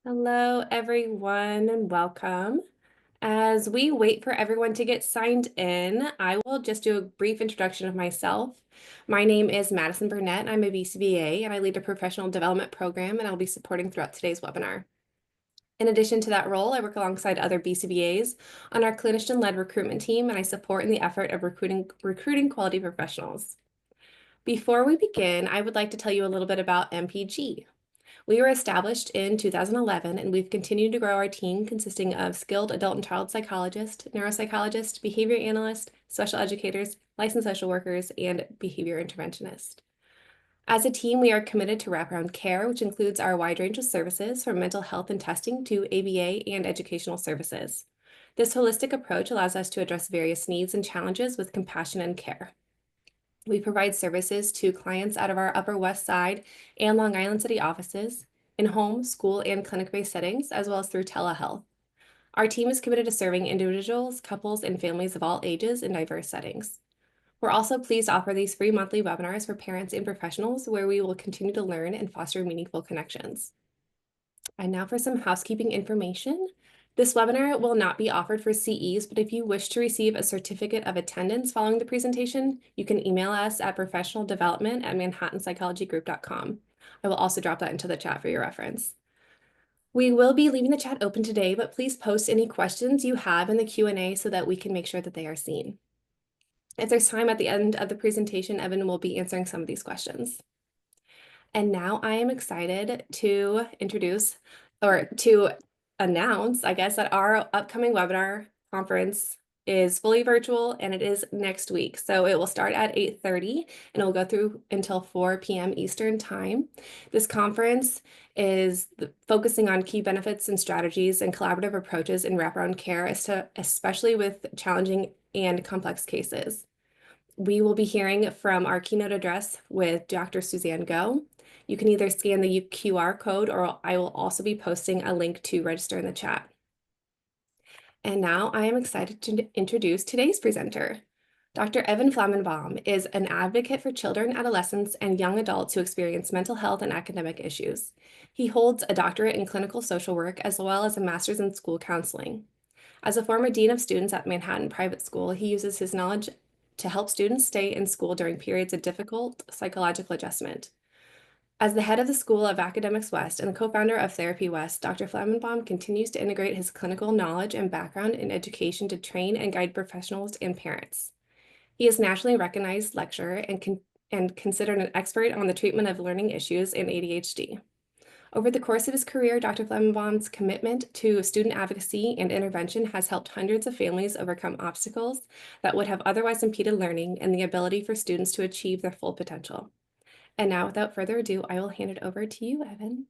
Hello, everyone, and welcome. As we wait for everyone to get signed in, I will just do a brief introduction of myself. My name is Madison Burnett, and I'm a BCBA, and I lead a professional development program, and I'll be supporting throughout today's webinar. In addition to that role, I work alongside other BCBAs on our clinician-led recruitment team, and I support in the effort of recruiting quality professionals. Before we begin, I would like to tell you a little bit about MPG. We were established in 2011, and we've continued to grow our team consisting of skilled adult and child psychologists, neuropsychologists, behavior analysts, special educators, licensed social workers, and behavior interventionists. As a team, we are committed to wraparound care, which includes our wide range of services from mental health and testing to ABA and educational services. This holistic approach allows us to address various needs and challenges with compassion and care. We provide services to clients out of our Upper West Side and Long Island City offices, in home, school, and clinic-based settings, as well as through telehealth. Our team is committed to serving individuals, couples, and families of all ages in diverse settings. We're also pleased to offer these free monthly webinars for parents and professionals where we will continue to learn and foster meaningful connections. And now for some housekeeping information. This webinar will not be offered for CEs, but if you wish to receive a certificate of attendance following the presentation, you can email us at professionaldevelopment@manhattanpsychologygroup.com. I will also drop that into the chat for your reference. We will be leaving the chat open today, but please post any questions you have in the Q&A so that we can make sure that they are seen. If there's time at the end of the presentation, Evan will be answering some of these questions. And now I am excited to announce, I guess, that our upcoming webinar conference is fully virtual and it is next week. So it will start at 8:30 and it will go through until 4 p.m. Eastern time. This conference is focusing on key benefits and strategies and collaborative approaches in wraparound care, especially with challenging and complex cases. We will be hearing from our keynote address with Dr. Suzanne Go. You can either scan the QR code or I will also be posting a link to register in the chat. And now I am excited to introduce today's presenter. Dr. Evan Flammenbaum is an advocate for children, adolescents, and young adults who experience mental health and academic issues. He holds a doctorate in clinical social work as well as a master's in school counseling. As a former dean of students at Manhattan Private School, he uses his knowledge to help students stay in school during periods of difficult psychological adjustment. As the head of the School of Academics West and the co-founder of Therapy West, Dr. Flammenbaum continues to integrate his clinical knowledge and background in education to train and guide professionals and parents. He is a nationally recognized lecturer and considered an expert on the treatment of learning issues and ADHD. Over the course of his career, Dr. Flemmenbaum's commitment to student advocacy and intervention has helped hundreds of families overcome obstacles that would have otherwise impeded learning and the ability for students to achieve their full potential. And now, without further ado, I will hand it over to you, Evan.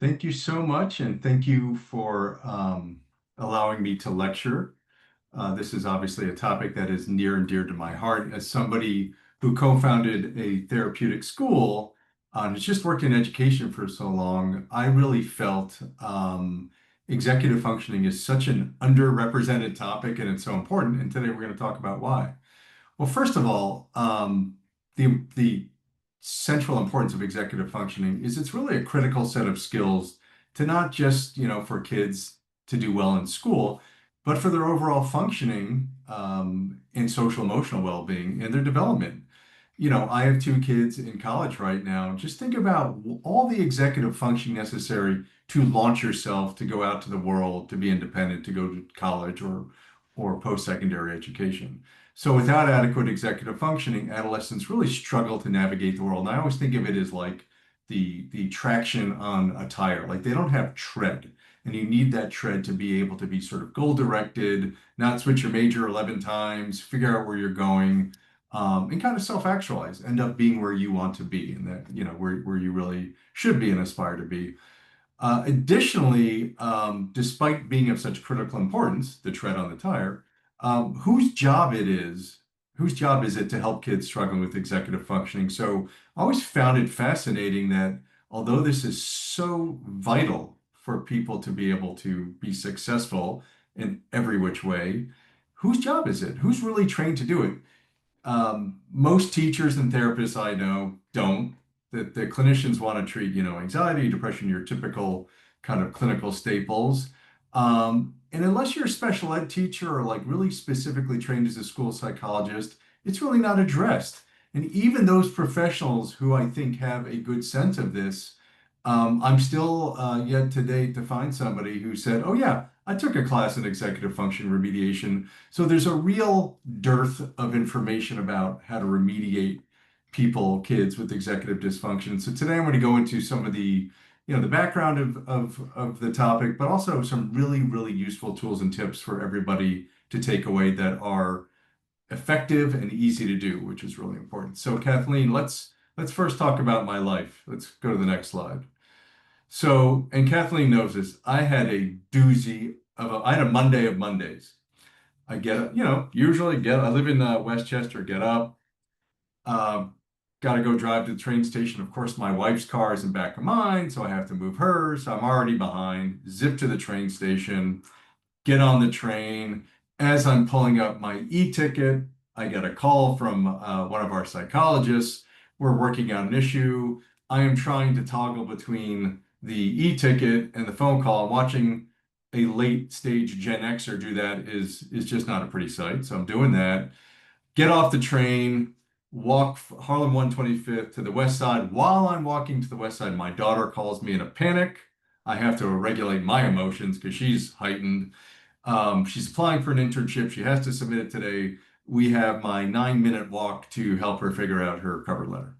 Thank you so much, and thank you for allowing me to lecture. This is obviously a topic that is near and dear to my heart. As somebody who co-founded a therapeutic school, has just worked in education for so long, I really felt executive functioning is such an underrepresented topic, and it's so important. And today we're going to talk about why. Well, first of all, the central importance of executive functioning is it's really a critical set of skills to not just, for kids to do well in school, but for their overall functioning in social emotional well-being and their development. I have two kids in college right now. Just think about all the executive functioning necessary to launch yourself, to go out to the world, to be independent, to go to college or post-secondary education. So without adequate executive functioning, adolescents really struggle to navigate the world. And I always think of it as like the traction on a tire. Like they don't have tread, and you need that tread to be able to be sort of goal-directed, not switch your major 11 times, figure out where you're going, and kind of self-actualize, end up being where you want to be, and that, where you really should be and aspire to be. Additionally, despite being of such critical importance, the tread on the tire, whose job is it to help kids struggling with executive functioning? So I always found it fascinating that although this is so vital for people to be able to be successful in every which way, whose job is it? Who's really trained to do it? Most teachers and therapists I know don't. that the clinicians want to treat, anxiety, depression, your typical kind of clinical staples. And unless you're a special ed teacher or like really specifically trained as a school psychologist, it's really not addressed. And even those professionals who I think have a good sense of this, I'm still yet to date to find somebody who said, "Oh yeah, I took a class in executive function remediation." So there's a real dearth of information about how to remediate kids with executive dysfunction. So today I'm going to go into some of the background of the topic, but also some really, really useful tools and tips for everybody to take away that are effective and easy to do, which is really important. So Kathleen, let's first talk about my life. Let's go to the next slide. So, and Kathleen knows this, I had a doozy I had a Monday of Mondays. I get up, I live in Westchester, get up, uh, got to go drive to the train station. Of course, my wife's car is in back of mine, so I have to move hers. So I'm already behind. Zip to the train station, get on the train. As I'm pulling up my e-ticket, I get a call from one of our psychologists. We're working on an issue. I am trying to toggle between the e-ticket and the phone call. Watching a late stage Gen Xer do that is just not a pretty sight. So I'm doing that. Get off the train, walk Harlem 125th to the west side. While I'm walking to the west side, my daughter calls me in a panic. I have to regulate my emotions because she's heightened. She's applying for an internship. She has to submit it today. We have my 9-minute walk to help her figure out her cover letter.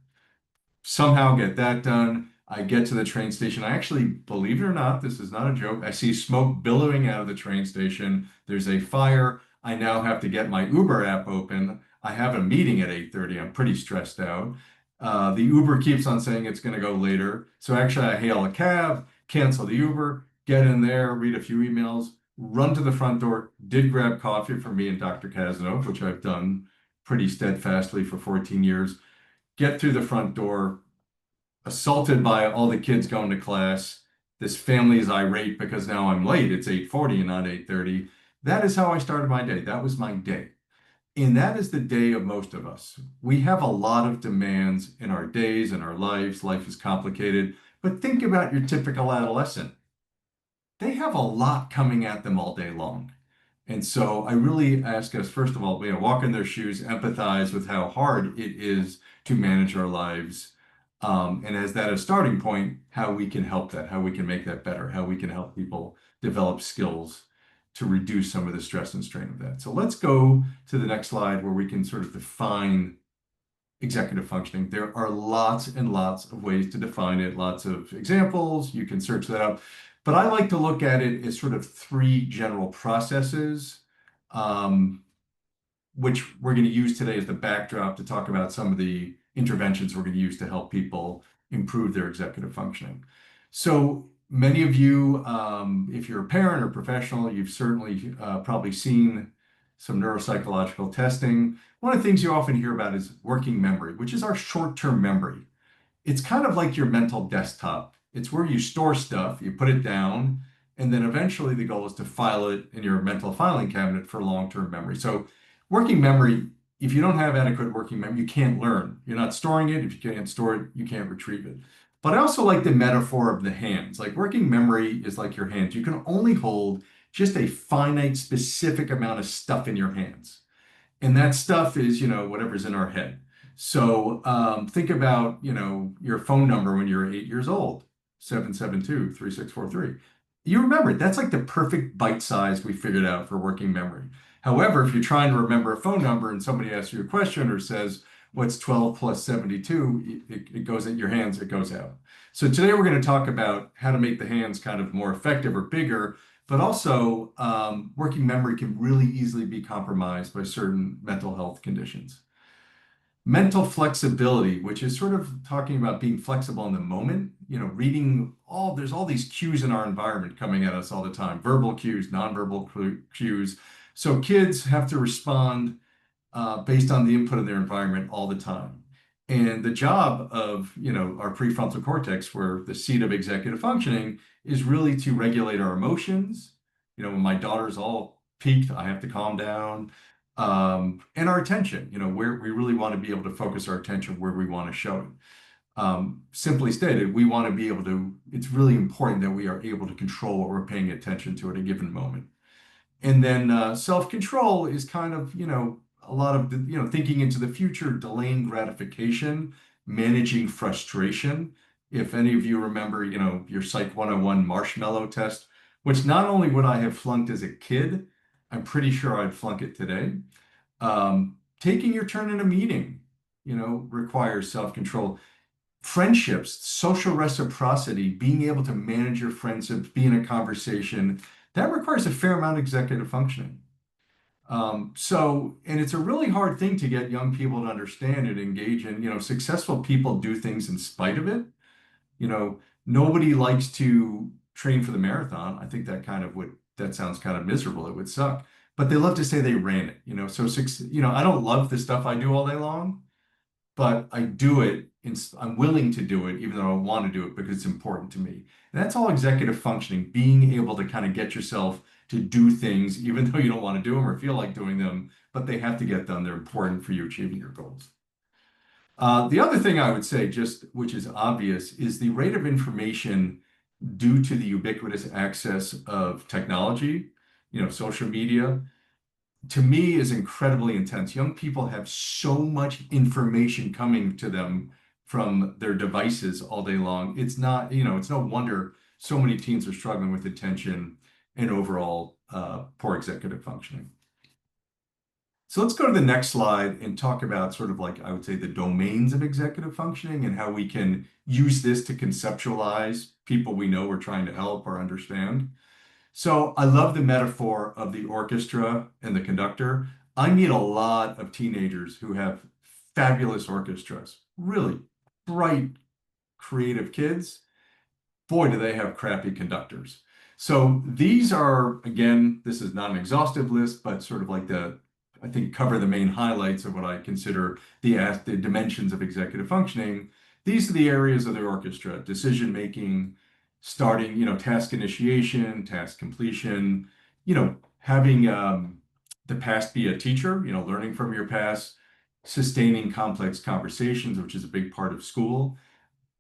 Somehow get that done. I get to the train station. I actually, believe it or not, this is not a joke. I see smoke billowing out of the train station. There's a fire. I now have to get my Uber app open. I have a meeting at 8:30. I'm pretty stressed out. The Uber keeps on saying it's going to go later. So actually, I hail a cab, cancel the Uber, get in there, read a few emails, run to the front door, did grab coffee for me and Dr. Casanova, which I've done pretty steadfastly for 14 years, get through the front door, assaulted by all the kids going to class. This family is irate because now I'm late. It's 8:40 and not 8:30. That is how I started my day. That was my day. And that is the day of most of us. We have a lot of demands in our days and our lives. Life is complicated. But think about your typical adolescent. They have a lot coming at them all day long. And so I really ask us, first of all, walk in their shoes, empathize with how hard it is to manage our lives. And as that a starting point, how we can help that, how we can make that better, how we can help people develop skills to reduce some of the stress and strain of that. So let's go to the next slide where we can sort of define executive functioning. There are lots and lots of ways to define it, lots of examples. You can search that up. But I like to look at it as sort of three general processes, um, which we're going to use today as the backdrop to talk about some of the interventions we're going to use to help people improve their executive functioning. So many of you, if you're a parent or professional, you've certainly probably seen some neuropsychological testing. One of the things you often hear about is working memory, which is our short-term memory. It's kind of like your mental desktop. It's where you store stuff, you put it down, and then eventually the goal is to file it in your mental filing cabinet for long-term memory. So working memory, if you don't have adequate working memory, you can't learn. You're not storing it. If you can't store it, you can't retrieve it. But I also like the metaphor of the hands. Like working memory is like your hands. You can only hold just a finite, specific amount of stuff in your hands. And that stuff is, whatever's in our head. So think about, your phone number when you're 8 years old, 772-3643. You remember it. That's like the perfect bite size we figured out for working memory. However, if you're trying to remember a phone number and somebody asks you a question or says, what's 12 plus 72? It goes in your hands, it goes out. So today we're going to talk about how to make the hands kind of more effective or bigger, but also working memory can really easily be compromised by certain mental health conditions. Mental flexibility, which is sort of talking about being flexible in the moment, there's all these cues in our environment coming at us all the time, verbal cues, nonverbal cues. So kids have to respond based on the input of their environment all the time. And the job of, our prefrontal cortex, where the seat of executive functioning, is really to regulate our emotions. When my daughter's all peaked, I have to calm down. And our attention, where we really want to be able to focus our attention where we want to show it. Simply stated, we want to be able to, it's really important that we are able to control what we're paying attention to at a given moment. And then self-control is kind of, a lot of, thinking into the future, delaying gratification, managing frustration. If any of you remember, your Psych 101 marshmallow test, which not only would I have flunked as a kid, I'm pretty sure I'd flunk it today. Taking your turn in a meeting, requires self-control. Friendships, social reciprocity, being able to manage your friendships, be in a conversation, that requires a fair amount of executive functioning. And it's a really hard thing to get young people to understand and engage in. Successful people do things in spite of it. Nobody likes to train for the marathon. I think that sounds kind of miserable. It would suck. But they love to say they ran it, I don't love the stuff I do all day long, but I do it. I'm willing to do it, even though I don't want to do it because it's important to me. And that's all executive functioning, being able to kind of get yourself to do things, even though you don't want to do them or feel like doing them, but they have to get done. They're important for you achieving your goals. The other thing I would say, just which is obvious, is the rate of information due to the ubiquitous access of technology, social media, to me is incredibly intense. Young people have so much information coming to them from their devices all day long. It's no wonder so many teens are struggling with attention and overall poor executive functioning. So let's go to the next slide and talk about sort of like, I would say, the domains of executive functioning and how we can use this to conceptualize people we know we're trying to help or understand. So I love the metaphor of the orchestra and the conductor. I meet a lot of teenagers who have fabulous orchestras, really bright, creative kids. Boy, do they have crappy conductors. So these are, again, this is not an exhaustive list, but sort of like I think cover the main highlights of what I consider the dimensions of executive functioning. These are the areas of the orchestra: decision making, starting, task initiation, task completion, having the past be a teacher, learning from your past, sustaining complex conversations, which is a big part of school,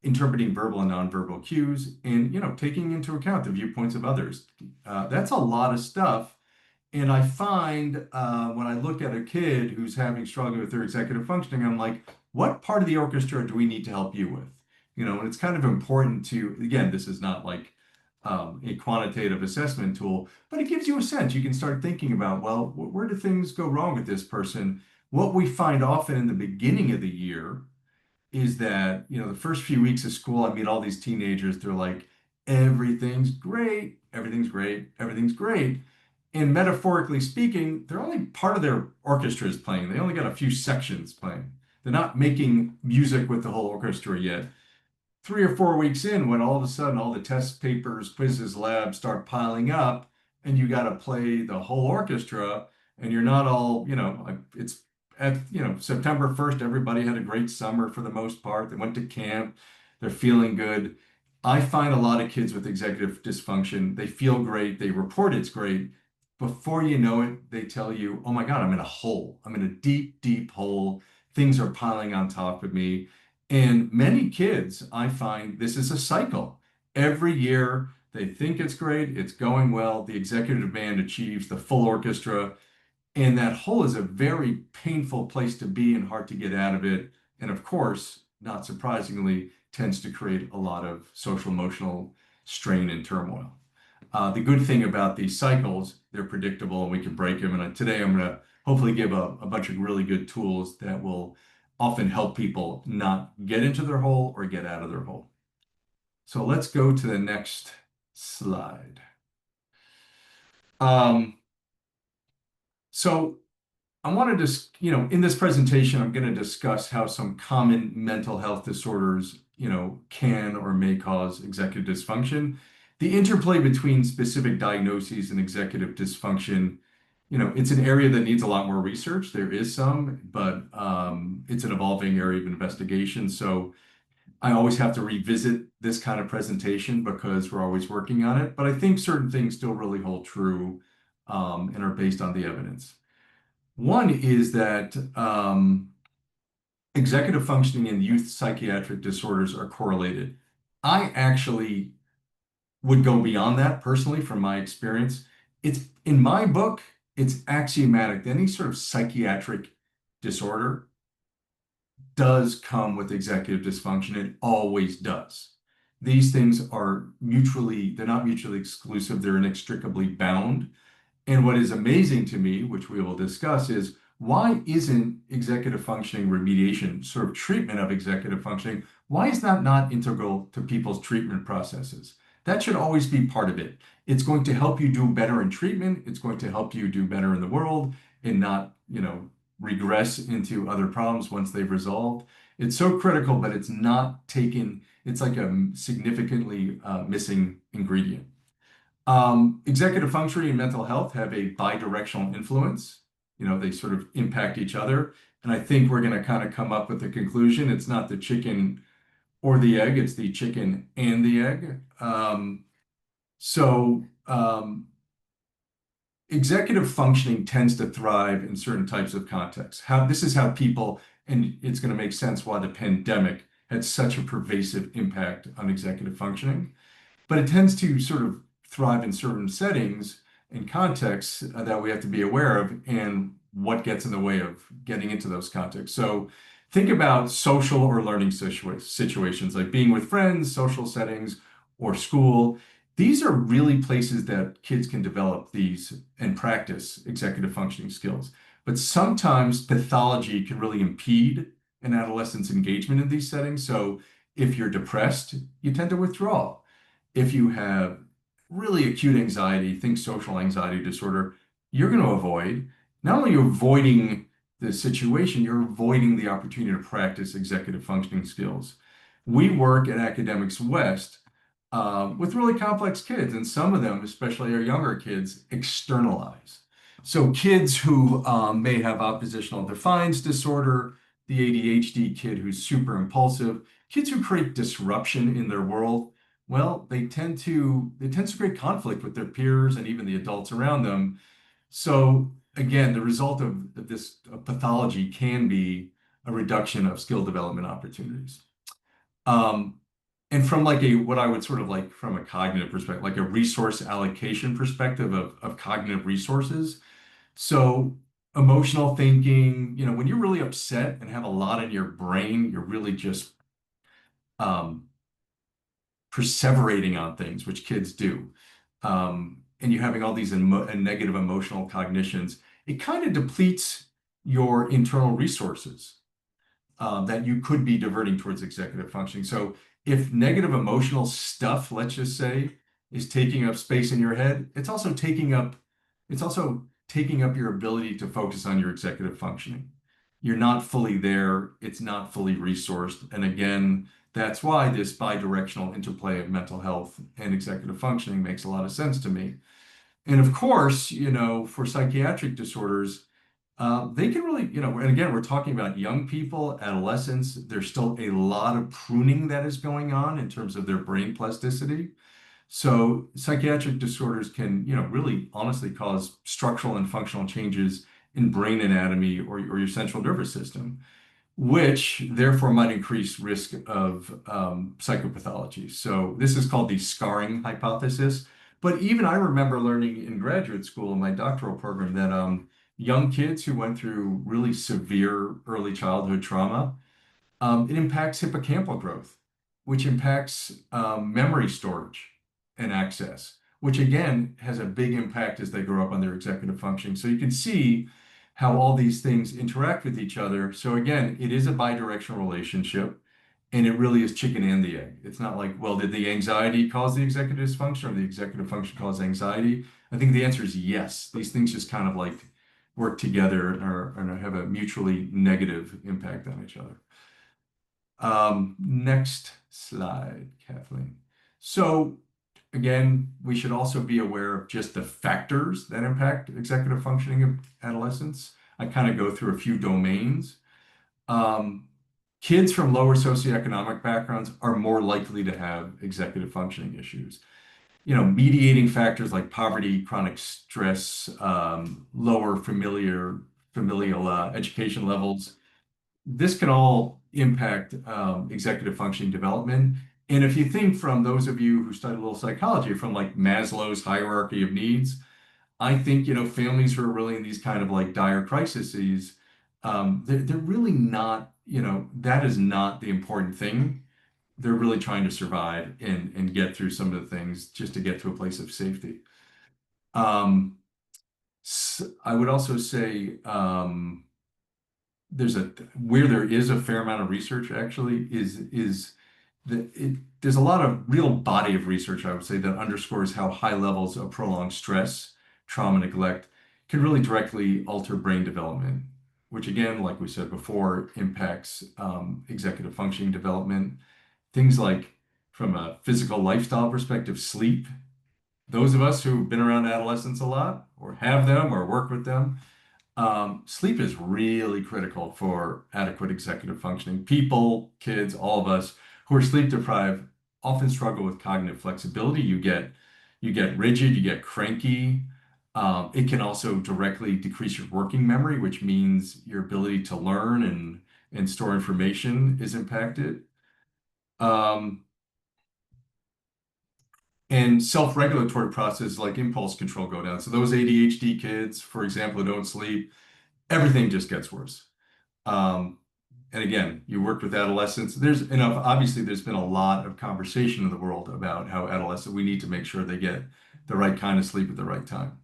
interpreting verbal and nonverbal cues, and taking into account the viewpoints of others. That's a lot of stuff. And I find when I look at a kid who's having struggling with their executive functioning, I'm like, what part of the orchestra do we need to help you with? And it's kind of important to, again, this is not like a quantitative assessment tool, but it gives you a sense. You can start thinking about, well, where do things go wrong with this person? What we find often in the beginning of the year is that, the first few weeks of school, I meet all these teenagers. They're like, everything's great, everything's great, everything's great. And metaphorically speaking, they're only part of their orchestra is playing. They only got a few sections playing. They're not making music with the whole orchestra yet. 3 or 4 weeks in, when all of a sudden all the test papers, quizzes, labs start piling up, and you got to play the whole orchestra, and you're not all, it's at, September 1st, everybody had a great summer for the most part. They went to camp, they're feeling good. I find a lot of kids with executive dysfunction, they feel great, they report it's great. Before you know it, they tell you, oh my God, I'm in a hole. I'm in a deep, deep hole. Things are piling on top of me. And many kids, I find this is a cycle. Every year, they think it's great, it's going well, the executive band achieves the full orchestra, and that hole is a very painful place to be and hard to get out of it. And of course, not surprisingly, tends to create a lot of social emotional strain and turmoil. The good thing about these cycles, they're predictable and we can break them. And today I'm going to hopefully give a bunch of really good tools that will often help people not get into their hole or get out of their hole. So let's go to the next slide. So I wanted to, in this presentation, I'm going to discuss how some common mental health disorders, can or may cause executive dysfunction. The interplay between specific diagnoses and executive dysfunction, it's an area that needs a lot more research. There is some, but it's an evolving area of investigation. So I always have to revisit this kind of presentation because we're always working on it. But I think certain things still really hold true and are based on the evidence. One is that executive functioning and youth psychiatric disorders are correlated. I actually would go beyond that personally from my experience. It's in my book, it's axiomatic that any sort of psychiatric disorder does come with executive dysfunction. It always does. These things are they're not mutually exclusive, they're inextricably bound. And what is amazing to me, which we will discuss, is why isn't executive functioning remediation, sort of treatment of executive functioning, why is that not integral to people's treatment processes? That should always be part of it. It's going to help you do better in treatment. It's going to help you do better in the world and not, regress into other problems once they've resolved. It's so critical, but it's not taken, it's like a significantly missing ingredient. Executive functioning and mental health have a bidirectional influence. They sort of impact each other. And I think we're going to kind of come up with the conclusion it's not the chicken or the egg, it's the chicken and the egg. So, executive functioning tends to thrive in certain types of contexts. This is how people, and it's going to make sense why the pandemic had such a pervasive impact on executive functioning, but it tends to sort of thrive in certain settings and contexts that we have to be aware of and what gets in the way of getting into those contexts. So think about social or learning situations like being with friends, social settings, or school. These are really places that kids can develop these and practice executive functioning skills. But sometimes pathology can really impede an adolescent's engagement in these settings. So if you're depressed, you tend to withdraw. If you have really acute anxiety, think social anxiety disorder, you're going to avoid. Not only are you avoiding the situation, you're avoiding the opportunity to practice executive functioning skills. We work at Academics West with really complex kids, and some of them, especially our younger kids, externalize. So kids who may have oppositional defiance disorder, the ADHD kid who's super impulsive, kids who create disruption in their world, well, they tend to create conflict with their peers and even the adults around them. So again, the result of this pathology can be a reduction of skill development opportunities. Um, and from like what I would sort of like from a cognitive perspective, like a resource allocation perspective of cognitive resources. So emotional thinking, when you're really upset and have a lot in your brain, you're really just um, perseverating on things, which kids do. And you're having all these negative emotional cognitions, it kind of depletes your internal resources that you could be diverting towards executive functioning. So if negative emotional stuff, let's just say, is taking up space in your head, it's also taking up your ability to focus on your executive functioning. You're not fully there, it's not fully resourced. And again, that's why this bidirectional interplay of mental health and executive functioning makes a lot of sense to me. And of course, for psychiatric disorders, they can really, and again, we're talking about young people, adolescents. There's still a lot of pruning that is going on in terms of their brain plasticity. So psychiatric disorders can, really honestly cause structural and functional changes in brain anatomy or your central nervous system, which therefore might increase risk of psychopathology. So this is called the scarring hypothesis. But even I remember learning in graduate school in my doctoral program that young kids who went through really severe early childhood trauma, it impacts hippocampal growth, which impacts memory storage and access, which again has a big impact as they grow up on their executive functioning. So you can see how all these things interact with each other. So again, it is a bidirectional relationship, and it really is chicken and the egg. It's not like, well, did the anxiety cause the executive dysfunction or the executive function cause anxiety? I think the answer is yes. These things just kind of like work together or have a mutually negative impact on each other. Next slide, Kathleen. So again, we should also be aware of just the factors that impact executive functioning of adolescents. I kind of go through a few domains. Um, Kids from lower socioeconomic backgrounds are more likely to have executive functioning issues. Mediating factors like poverty, chronic stress, lower familial education levels this can all impact executive functioning development. And if you think from those of you who study a little psychology, from like Maslow's hierarchy of needs, I think, families who are really in these kind of like dire crises, they're really not, that is not the important thing. They're really trying to survive and get through some of the things just to get to a place of safety. Um, I would also say where there is a fair amount of research actually is there's a lot of real body of research, I would say, that underscores how high levels of prolonged stress, trauma, neglect can really directly alter brain development, which again, like we said before, impacts executive functioning development. Things like from a physical lifestyle perspective, sleep. Those of us who've been around adolescents a lot, or have them, or work with them, sleep is really critical for adequate executive functioning. People, kids, all of us who are sleep deprived often struggle with cognitive flexibility. You get rigid, you get cranky. It can also directly decrease your working memory, which means your ability to learn and store information is impacted. Um, and self-regulatory processes like impulse control go down. So those ADHD kids, for example, who don't sleep, everything just gets worse. Um, and again, you worked with adolescents. There's enough, obviously, there's been a lot of conversation in the world about how we need to make sure they get the right kind of sleep at the right time.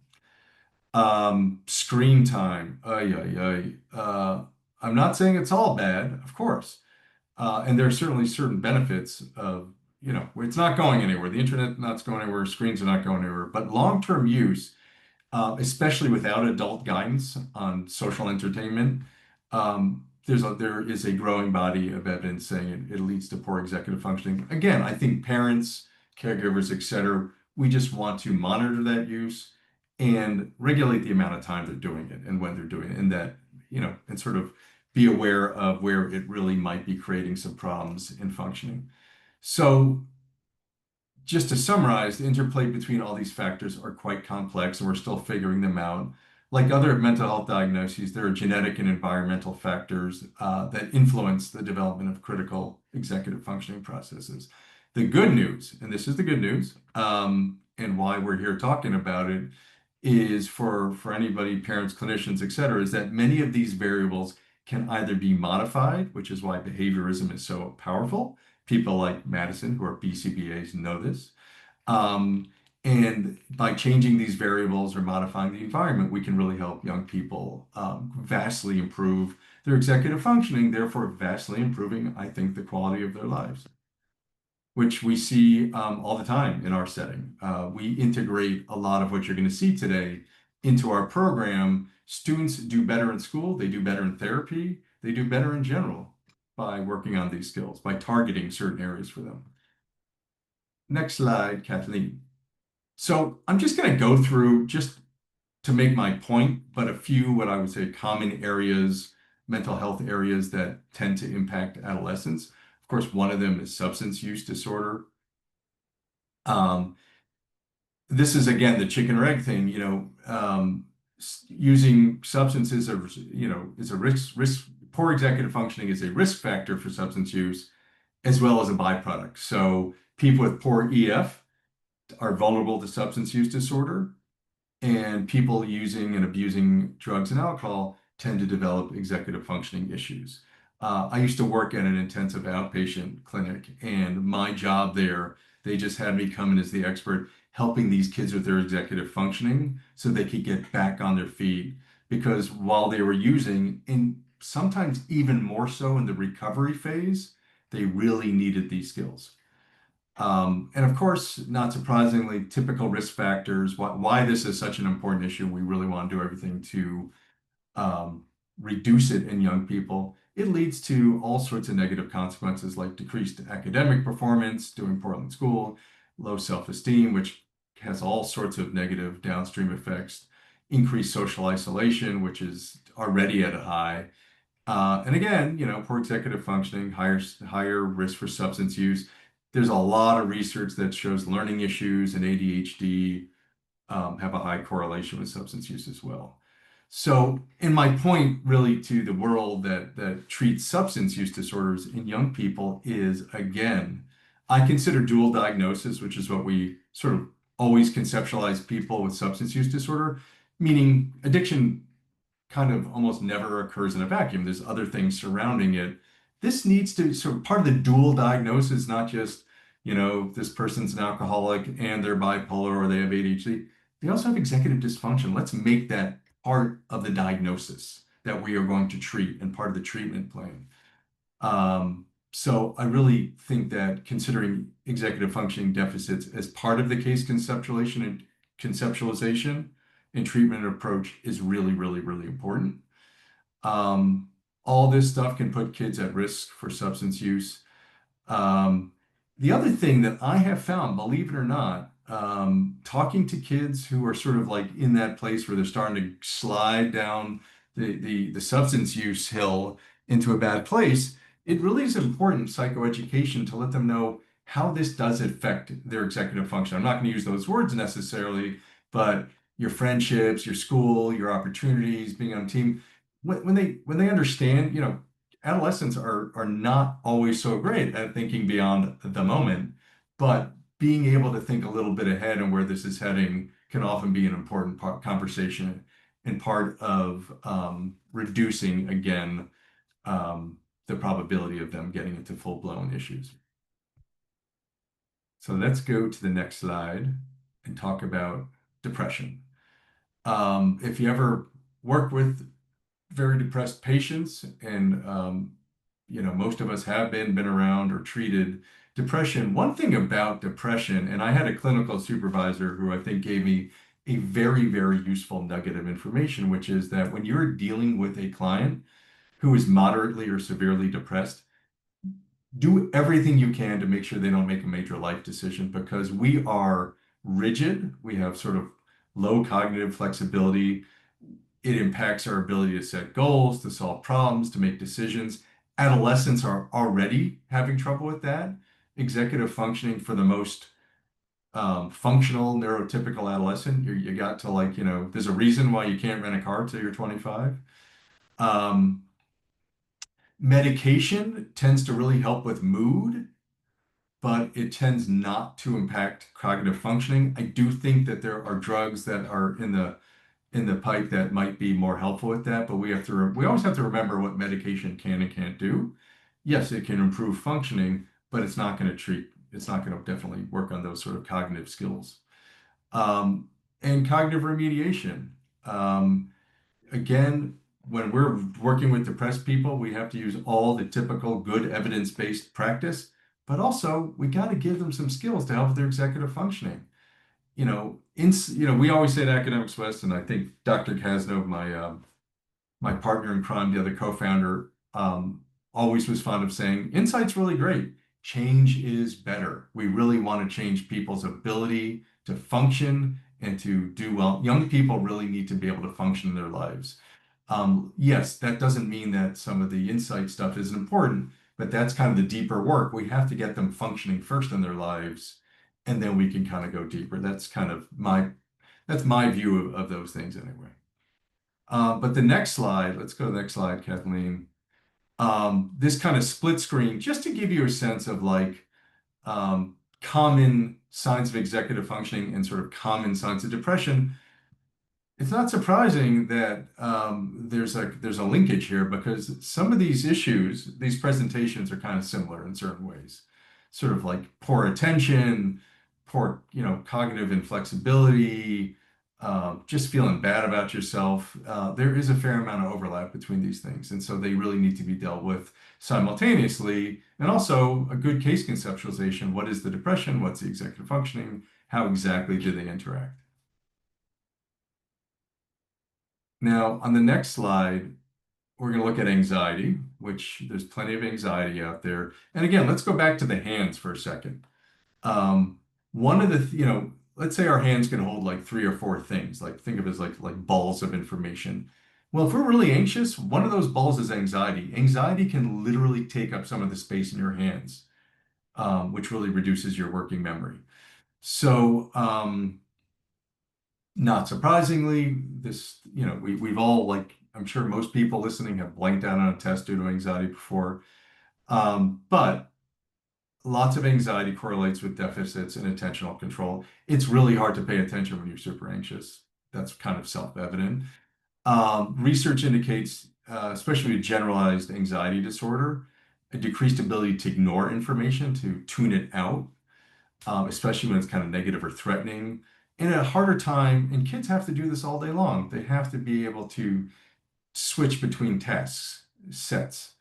Screen time. Ay, ay, ay. I'm not saying it's all bad, of course. And there are certainly certain benefits of, it's not going anywhere. The internet not going anywhere, screens are not going anywhere. But long-term use, especially without adult guidance on social entertainment, there is a growing body of evidence saying it leads to poor executive functioning. Again, I think parents, caregivers, et cetera, we just want to monitor that use and regulate the amount of time they're doing it and when they're doing it, and that, and sort of be aware of where it really might be creating some problems in functioning. So just to summarize, the interplay between all these factors are quite complex, and we're still figuring them out. Like other mental health diagnoses, there are genetic and environmental factors that influence the development of critical executive functioning processes. The good news, and this is the good news, and why we're here talking about it, is for anybody, parents, clinicians, et cetera, is that many of these variables can either be modified, which is why behaviorism is so powerful. People like Madison, who are BCBAs, know this. Um, and by changing these variables or modifying the environment, we can really help young people vastly improve their executive functioning, therefore vastly improving, I think, the quality of their lives, which we see all the time in our setting. We integrate a lot of what you're going to see today into our program. Students do better in school, they do better in therapy, they do better in general by working on these skills, by targeting certain areas for them. Next slide, Kathleen. So I'm just going to go through, just to make my point, but a few what I would say common areas, mental health areas that tend to impact adolescents. Of course, one of them is substance use disorder. Um, this is again the chicken or egg thing, using substances is a risk. Poor executive functioning is a risk factor for substance use as well as a byproduct. So people with poor EF are vulnerable to substance use disorder, and people using and abusing drugs and alcohol tend to develop executive functioning issues. I used to work at an intensive outpatient clinic, and my job there, they just had me come in as the expert, helping these kids with their executive functioning so they could get back on their feet. Because while they were using, and sometimes even more so in the recovery phase, they really needed these skills. And of course, not surprisingly, typical risk factors, why this is such an important issue. We really want to do everything to um, reduce it in young people. It leads to all sorts of negative consequences like decreased academic performance, doing poorly in school, low self-esteem, which has all sorts of negative downstream effects, increased social isolation, which is already at a high. And again, poor executive functioning, higher risk for substance use. There's a lot of research that shows learning issues and ADHD have a high correlation with substance use as well. So, in my point really to the world that treats substance use disorders in young people is again, I consider dual diagnosis, which is what we sort of always conceptualize people with substance use disorder, meaning addiction kind of almost never occurs in a vacuum. There's other things surrounding it. This needs to sort of part of the dual diagnosis, not just, this person's an alcoholic and they're bipolar or they have ADHD. They also have executive dysfunction. Let's make that part of the diagnosis that we are going to treat and part of the treatment plan. So I really think that considering executive functioning deficits as part of the case conceptualization and treatment approach is really, really, really important. Um, all this stuff can put kids at risk for substance use. Um, the other thing that I have found, believe it or not, talking to kids who are sort of like in that place where they're starting to slide down the substance use hill into a bad place, it really is important psychoeducation to let them know how this does affect their executive function. I'm not going to use those words necessarily, but your friendships, your school, your opportunities, being on a team, when they understand, adolescents are not always so great at thinking beyond the moment, but being able to think a little bit ahead and where this is heading can often be an important conversation and part of reducing, again, the probability of them getting into full-blown issues. So let's go to the next slide and talk about depression. If you ever work with very depressed patients, and most of us have been around or treated depression. One thing about depression, and I had a clinical supervisor who I think gave me a very, very useful nugget of information, which is that when you're dealing with a client who is moderately or severely depressed, do everything you can to make sure they don't make a major life decision because we are rigid. We have sort of low cognitive flexibility. It impacts our ability to set goals, to solve problems, to make decisions. Adolescents are already having trouble with that. Executive functioning for the most functional, neurotypical adolescent, you got to like, there's a reason why you can't rent a car till you're 25. Um, Medication tends to really help with mood, but it tends not to impact cognitive functioning. I do think that there are drugs that are in the pipe that might be more helpful with that, but we always have to remember what medication can and can't do. Yes, it can improve functioning, but it's not going to definitely work on those sort of cognitive skills. And cognitive remediation. Um, Again, when we're working with depressed people, we have to use all the typical good evidence-based practice, but also we got to give them some skills to help with their executive functioning. We always say at Academics West, and I think Dr. Kasno, my partner in crime, the other co-founder, always was fond of saying, insight's really great. Change is better. We really want to change people's ability to function and to do well. Young people really need to be able to function in their lives. Yes, that doesn't mean that some of the insight stuff isn't important, but that's kind of the deeper work. We have to get them functioning first in their lives, and then we can kind of go deeper. That's my view of those things anyway. But the next slide, let's go to the next slide, Kathleen. This kind of split screen, just to give you a sense of like common signs of executive functioning and sort of common signs of depression. It's not surprising that there's a linkage here because some of these issues, these presentations are kind of similar in certain ways. Sort of like poor attention, poor, cognitive inflexibility, just feeling bad about yourself. There is a fair amount of overlap between these things, and so they really need to be dealt with simultaneously. And also a good case conceptualization. What is the depression? What's the executive functioning? How exactly do they interact? Now, on the next slide, we're going to look at anxiety, which there's plenty of anxiety out there. And again, let's go back to the hands for a second. One of let's say our hands can hold like three or four things, like think of it as like balls of information. Well, if we're really anxious, one of those balls is anxiety. Anxiety can literally take up some of the space in your hands, which really reduces your working memory. So, Not surprisingly, we've all, like, I'm sure most people listening have blanked out on a test due to anxiety before. But lots of anxiety correlates with deficits in attentional control. It's really hard to pay attention when you're super anxious. That's kind of self-evident. Research indicates, especially with generalized anxiety disorder, a decreased ability to ignore information, to tune it out, especially when it's kind of negative or threatening. And a harder time, and kids have to do this all day long. They have to be able to switch between tasks, sets.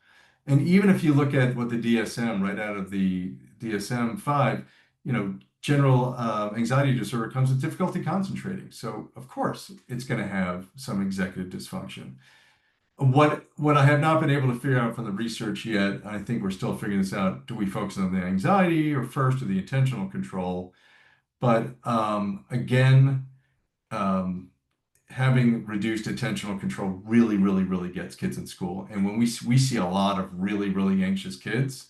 And even if you look at what the DSM, right out of the DSM-5, general anxiety disorder comes with difficulty concentrating. So of course, it's going to have some executive dysfunction. What I have not been able to figure out from the research yet, I think we're still figuring this out. Do we focus on the anxiety or first or the intentional control? But again, um, having reduced attentional control really, really, really gets kids in school. And when we see a lot of really, really anxious kids,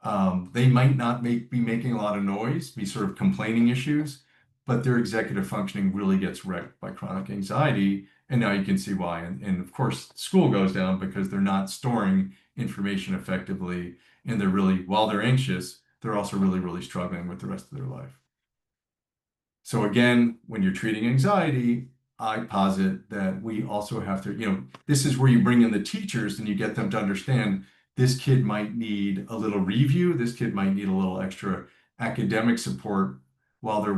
they might not be making a lot of noise, be sort of complaining issues, but their executive functioning really gets wrecked by chronic anxiety. And now you can see why. And of course, school goes down because they're not storing information effectively. And they're really, while they're anxious, they're also really, really struggling with the rest of their life. So again, when you're treating anxiety, I posit that we also have to, this is where you bring in the teachers and you get them to understand this kid might need a little review, this kid might need a little extra academic support while they're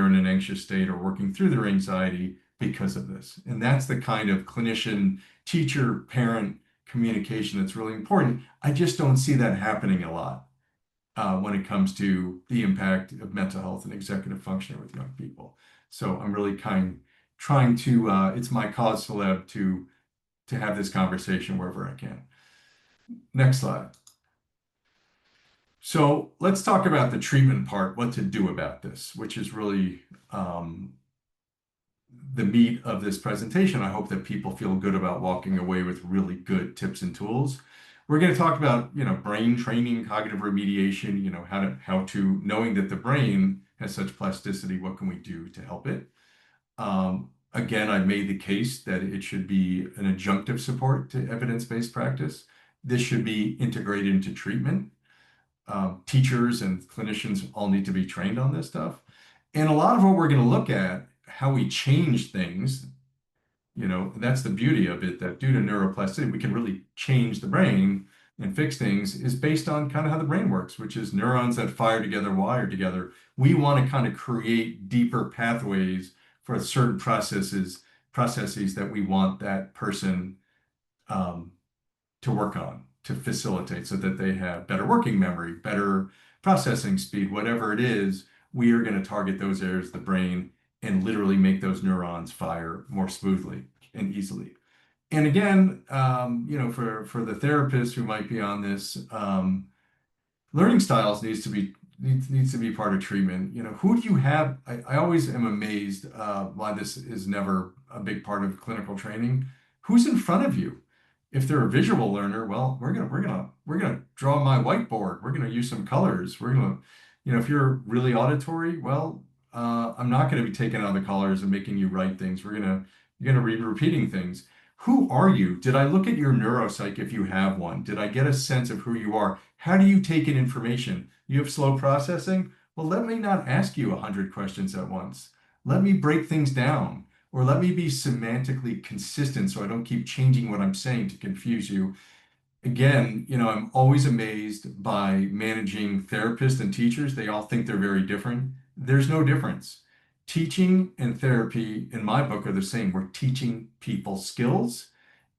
in an anxious state or working through their anxiety because of this. And that's the kind of clinician, teacher, parent communication that's really important. I just don't see that happening a lot when it comes to the impact of mental health and executive functioning with young people. So I'm really trying to, it's my cause célèbre to have this conversation wherever I can. Next slide. So let's talk about the treatment part, what to do about this, which is really the meat of this presentation. I hope that people feel good about walking away with really good tips and tools. We're going to talk about, brain training, cognitive remediation, how to, knowing that the brain has such plasticity, what can we do to help it? Again, I've made the case that it should be an adjunctive support to evidence-based practice. This should be integrated into treatment. Teachers and clinicians all need to be trained on this stuff. And a lot of what we're going to look at, how we change things, that's the beauty of it, that due to neuroplasticity, we can really change the brain and fix things, is based on kind of how the brain works, which is neurons that fire together, wire together. We want to kind of create deeper pathways for certain processes that we want that person to work on, to facilitate so that they have better working memory, better processing speed, whatever it is. We are going to target those areas of the brain and literally make those neurons fire more smoothly and easily. And again, for the therapists who might be on this, learning styles needs to be part of treatment. Who do you have? I always am amazed why this is never a big part of clinical training. Who's in front of you? If they're a visual learner, well, we're gonna draw my whiteboard. We're gonna use some colors. We're gonna, if you're really auditory, well, I'm not gonna be taking out the colors and making you write things. You're gonna be repeating things. Who are you? Did I look at your neuropsych if you have one? Did I get a sense of who you are? How do you take in information? You have slow processing? Well, let me not ask you 100 questions at once. Let me break things down, or let me be semantically consistent so I don't keep changing what I'm saying to confuse you. Again, I'm always amazed by managing therapists and teachers. They all think they're very different. There's no difference. Teaching and therapy, in my book, are the same. We're teaching people skills,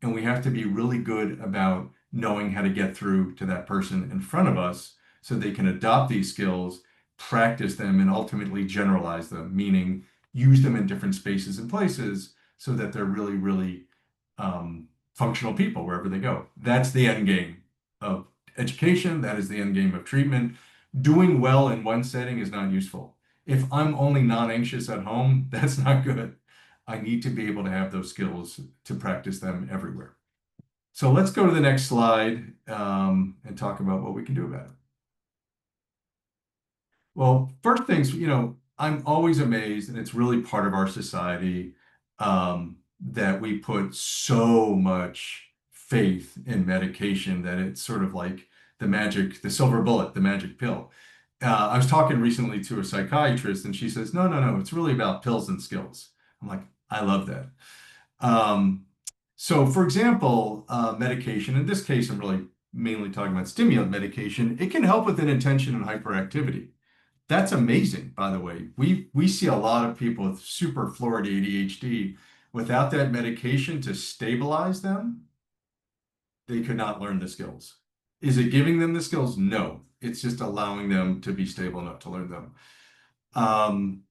and we have to be really good about knowing how to get through to that person in front of us so they can adopt these skills, practice them, and ultimately generalize them, meaning use them in different spaces and places so that they're really, really functional people wherever they go. That's the end game of education. That is the end game of treatment. Doing well in one setting is not useful. If I'm only non-anxious at home, that's not good. I need to be able to have those skills to practice them everywhere. So let's go to the next slide and talk about what we can do about it. Well, first things, I'm always amazed, and it's really part of our society, that we put so much faith in medication that it's sort of like the silver bullet, the magic pill. I was talking recently to a psychiatrist, and she says, no, no, no, it's really about pills and skills. I'm like, I love that. Um, so, for example, medication, in this case, I'm really mainly talking about stimulant medication, it can help with inattention and hyperactivity. That's amazing, by the way. We see a lot of people with super florid ADHD. Without that medication to stabilize them, they could not learn the skills. Is it giving them the skills? No. It's just allowing them to be stable enough to learn them. Um,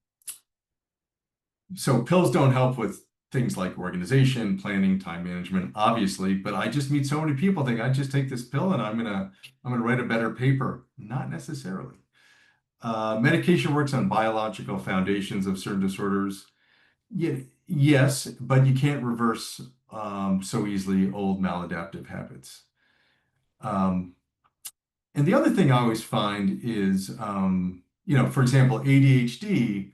so pills don't help with things like organization, planning, time management, obviously, but I just meet so many people think I just take this pill and I'm gonna write a better paper. Not necessarily. Medication works on biological foundations of certain disorders. Yeah, yes, but you can't reverse so easily old maladaptive habits. Um, and the other thing I always find is, for example, ADHD,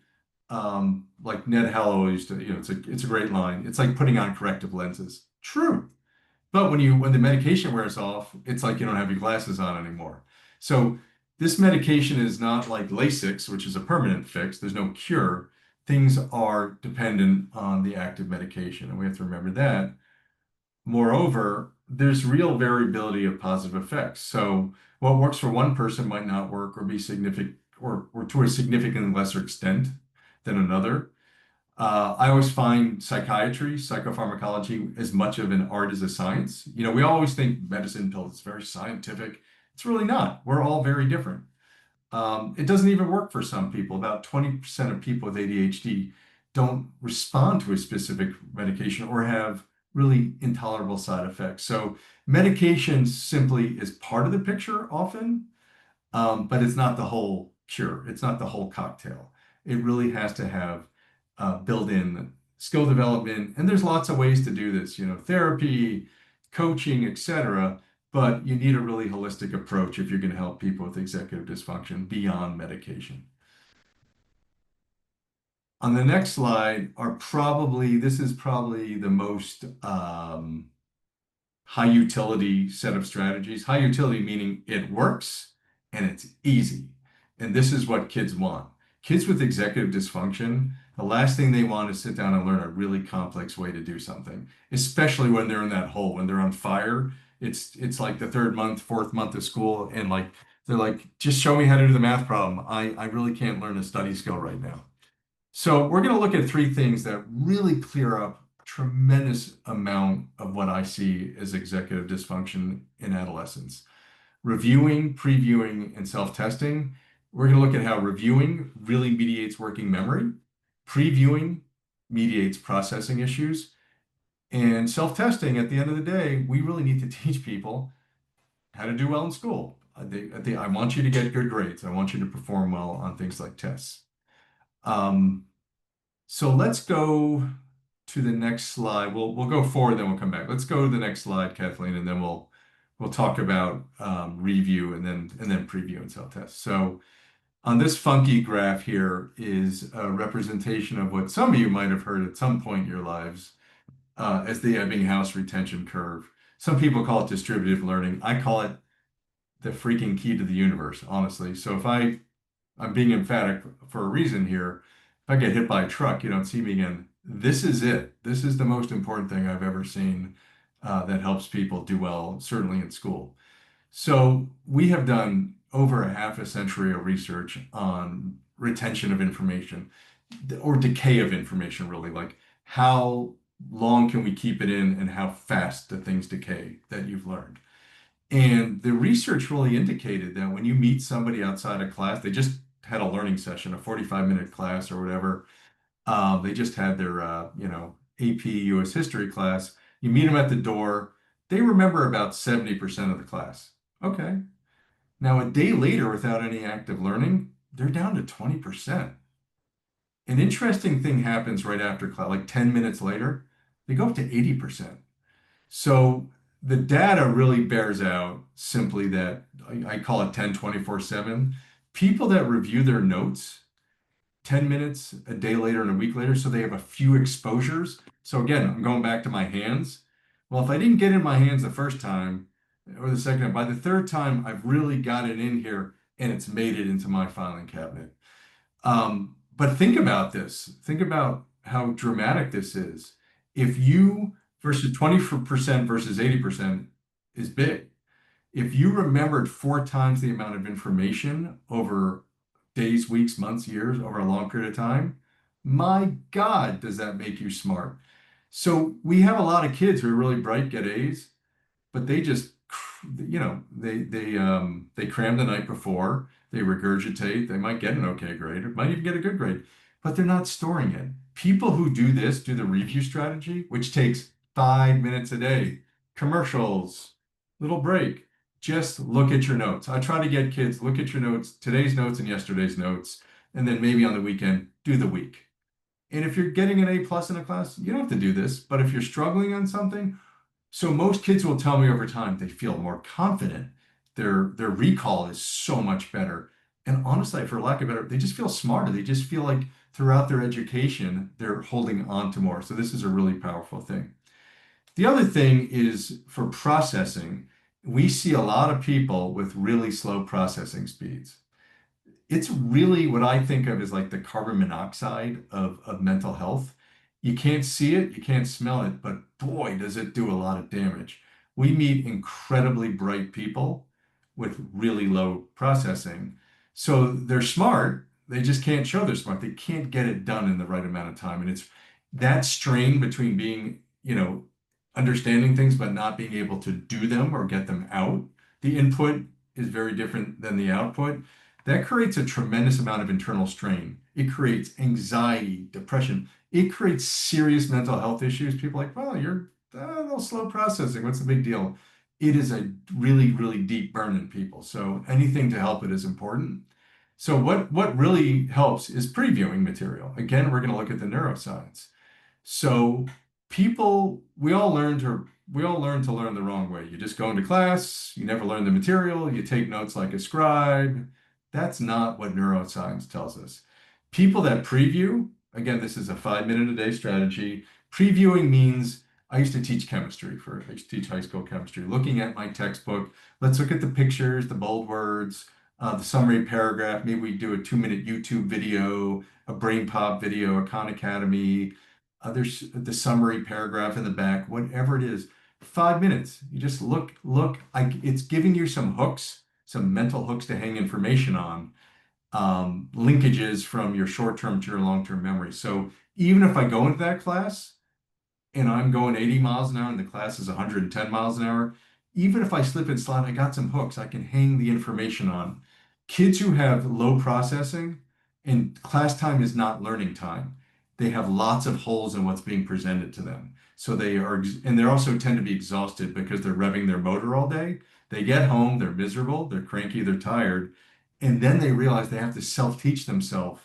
like Ned Hallow used to, it's a great line. It's like putting on corrective lenses. True. But when the medication wears off, it's like you don't have your glasses on anymore. So this medication is not like Lasix, which is a permanent fix. There's no cure. Things are dependent on the active medication, and we have to remember that. Moreover, there's real variability of positive effects. So what works for one person might not work or be significant or to a significantly lesser extent than another. I always find psychiatry, psychopharmacology, as much of an art as a science. We always think medicine pills is very scientific. It's really not. We're all very different. It doesn't even work for some people. About 20% of people with ADHD don't respond to a specific medication or have really intolerable side effects. So medication simply is part of the picture often, but it's not the whole cure. It's not the whole cocktail. It really has to have built-in skill development, and there's lots of ways to do this, therapy, coaching, etc. But you need a really holistic approach if you're going to help people with executive dysfunction beyond medication. On the next slide this is probably the most high utility set of strategies. High utility meaning it works and it's easy. And this is what kids want. Kids with executive dysfunction, the last thing they want is sit down and learn a really complex way to do something, especially when they're in that hole, when they're on fire. It's like the third month, fourth month of school, and like they're like, just show me how to do the math problem. I really can't learn a study skill right now. So we're going to look at three things that really clear up a tremendous amount of what I see as executive dysfunction in adolescents. Reviewing, previewing, and self-testing. We're going to look at how reviewing really mediates working memory. Previewing mediates processing issues. And self-testing, at the end of the day, we really need to teach people how to do well in school. I want you to get good grades. I want you to perform well on things like tests. So let's go to the next slide. We'll go forward, then we'll come back. Let's go to the next slide, Kathleen, and then we'll talk about review and then preview and self-test. So on this funky graph here is a representation of what some of you might have heard at some point in your lives as the Ebbinghaus retention curve. Some people call it distributive learning. I call it the freaking key to the universe, honestly. So I'm being emphatic for a reason here. If I get hit by a truck, you don't see me again. This is it. This is the most important thing I've ever seen that helps people do well, certainly in school. So we have done over a half a century of research on retention of information or decay of information, really, like how long can we keep it in and how fast do things decay that you've learned. And the research really indicated that when you meet somebody outside of class, they just had a learning session, a 45-minute class or whatever. They just had their, AP US history class. You meet them at the door. They remember about 70% of the class. Okay. Now, a day later, without any active learning, they're down to 20%. An interesting thing happens right after class, like 10 minutes later, they go up to 80%. So the data really bears out simply that I call it 10 24/7. People that review their notes 10 minutes a day later and a week later. So they have a few exposures. So again, I'm going back to my hands. Well, if I didn't get in my hands the first time or the second time, by the third time, I've really got it in here and it's made it into my filing cabinet. But think about this. Think about how dramatic this is. If you versus 20% versus 80% is big. If you remembered four times the amount of information over days, weeks, months, years, over a long period of time, my God, does that make you smart? So we have a lot of kids who are really bright, get A's, but they just, they cram the night before, they regurgitate, they might get an okay grade, or might even get a good grade, but they're not storing it. People who do this do the review strategy, which takes 5 minutes a day, commercials, little break. Just look at your notes. I try to get kids look at your notes, today's notes and yesterday's notes, and then maybe on the weekend do the week. And if you're getting an A+ in a class, you don't have to do this. But if you're struggling on something, so most kids will tell me over time they feel more confident. Their recall is so much better. And honestly, for lack of better, they just feel smarter. They just feel like throughout their education, they're holding on to more. So this is a really powerful thing. The other thing is for processing, we see a lot of people with really slow processing speeds. It's really what I think of as like the carbon monoxide of mental health. You can't see it, you can't smell it, but boy, does it do a lot of damage. We meet incredibly bright people with really low processing. So they're smart, they just can't show they're smart. They can't get it done in the right amount of time. And it's that strain between being, understanding things but not being able to do them or get them out. The input is very different than the output. That creates a tremendous amount of internal strain. It creates anxiety, depression. It creates serious mental health issues. People are like, well, you're a little slow processing. What's the big deal? It is a really, really deep burn in people. So anything to help it is important. So what really helps is previewing material. Again, we're going to look at the neuroscience. So we all learn to learn the wrong way. You just go into class, you never learn the material, you take notes like a scribe. That's not what neuroscience tells us. People that preview, again, this is a 5 minute a day strategy. Previewing means I used to teach chemistry I used to teach high school chemistry, looking at my textbook. Let's look at the pictures, the bold words, the summary paragraph. Maybe we do a 2 minute YouTube video, a brain pop video, a Khan Academy. There's the summary paragraph in the back, whatever it is. 5 minutes. You just look. It's giving you some hooks, some mental hooks to hang information on, linkages from your short-term to your long-term memory. So even if I go into that class and I'm going 80 miles an hour and the class is 110 miles an hour, even if I slip and slide, I got some hooks I can hang the information on. Kids who have low processing and class time is not learning time, they have lots of holes in what's being presented to them. So and they also tend to be exhausted because they're revving their motor all day. They get home, they're miserable, they're cranky, they're tired, and then they realize they have to self-teach themselves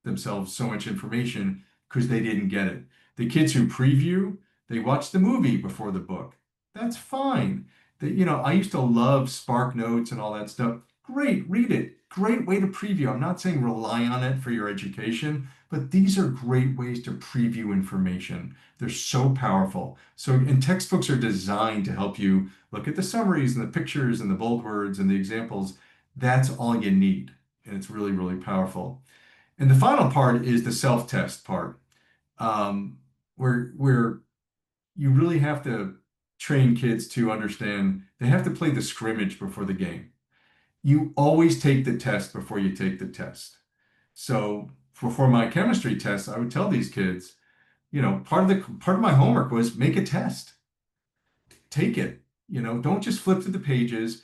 so much information because they didn't get it. The kids who preview, they watch the movie before the book. That's fine. I used to love Spark Notes and all that stuff. Great, read it. Great way to preview. I'm not saying rely on it for your education, but these are great ways to preview information. They're so powerful. And textbooks are designed to help you look at the summaries and the pictures and the bold words and the examples. That's all you need. And it's really, really powerful. And the final part is the self-test part, where you really have to train kids to understand they have to play the scrimmage before the game. You always take the test before you take the test. So for my chemistry test, I would tell these kids, part of my homework was make a test. Take it. Don't just flip through the pages.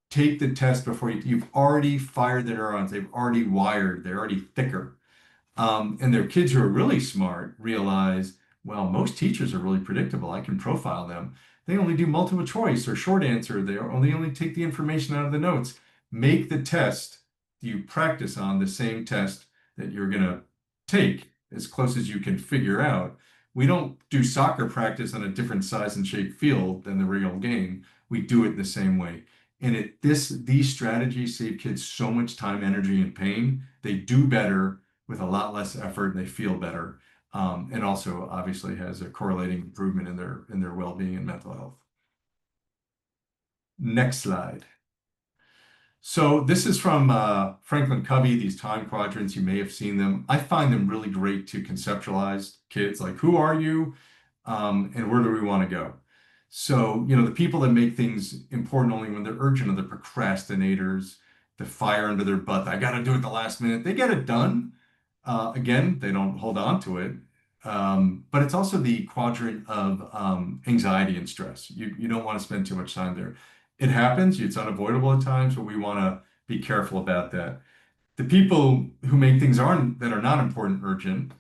Take the test before you've already fired the neurons. They've already wired. They're already thicker. And their kids who are really smart realize, well, most teachers are really predictable. I can profile them. They only do multiple choice or short answer. They only take the information out of the notes. Make the test you practice on the same test that you're going to take as close as you can figure out. We don't do soccer practice on a different size and shape field than the real game. We do it the same way. And these strategies save kids so much time, energy, and pain. They do better. with a lot less effort and they feel better. And also obviously has a correlating improvement in their well-being and mental health. Next slide. So this is from Franklin Covey, these time quadrants. You may have seen them. I find them really great to conceptualize kids, like who are you, and where do we want to go? So, the people that make things important only when they're urgent are the procrastinators, the fire under their butt. I got to do it the last minute. They get it done. Again, they don't hold on to it. But it's also the quadrant of anxiety and stress. You don't want to spend too much time there. It happens, it's unavoidable at times, but we want to be careful about that. The people who make things aren't that are not important urgent,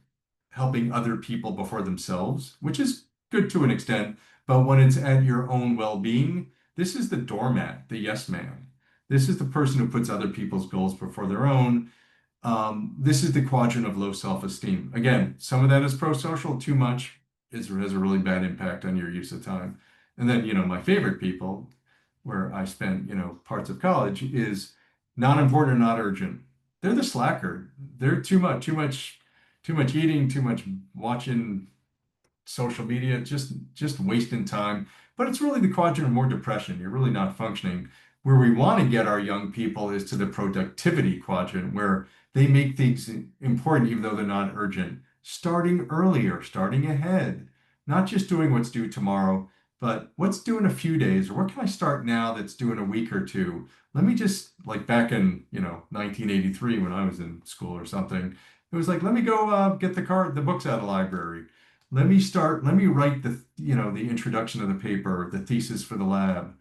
helping other people before themselves, which is good to an extent, but when it's at your own well-being, this is the doormat, the yes man. This is the person who puts other people's goals before their own. This is the quadrant of low self-esteem. Again, some of that is pro-social, too much has a really bad impact on your use of time. And then, my favorite people, where I spent, parts of college, is not important or not urgent. They're the slacker. They're too much eating, too much watching social media, just wasting time. But it's really the quadrant of more depression. You're really not functioning. Where we want to get our young people is to the productivity quadrant, where they make things important even though they're not urgent. Starting earlier, starting ahead, not just doing what's due tomorrow, but what's due in a few days, or what can I start now that's due in a week or two? Let me just, like back in, 1983 when I was in school or something, it was like, let me go get the books out of the library. Let me write the introduction of the paper, the thesis for the lab,